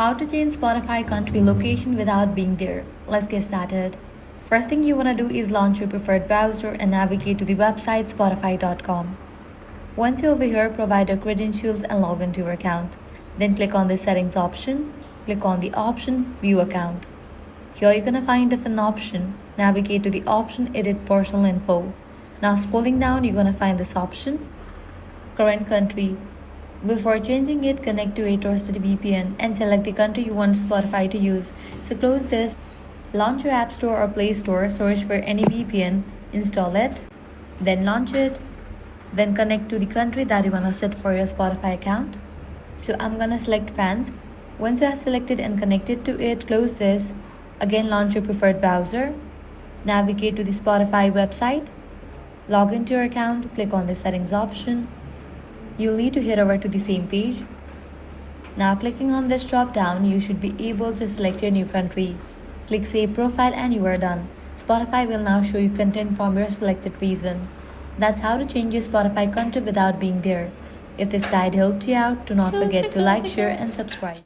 How to change Spotify country location without being there. Let's get started. First thing you want to do is launch your preferred browser and navigate to the website spotify.com. Once you're over here, provide your credentials and log into your account. Then click on the settings option. Click on the option view account. Here you're going to find different option. Navigate to the option edit personal info. Now scrolling down, you're going to find this option current country. Before changing it, connect to a trusted VPN and select the country you want Spotify to use. So close this, launch your App Store or Play Store, search for any VPN, install it, then launch it, then connect to the country that you want to set for your Spotify account. So I'm gonna select France. Once you have selected and connected to it, close this, again launch your preferred browser, navigate to the Spotify website, log into your account, click on the settings option. You'll need to head over to the same page. Now clicking on this drop down, you should be able to select your new country. Click Save Profile and you are done. Spotify will now show you content from your selected region. That's how to change your Spotify country without being there. If this guide helped you out, do not forget to like, share and subscribe.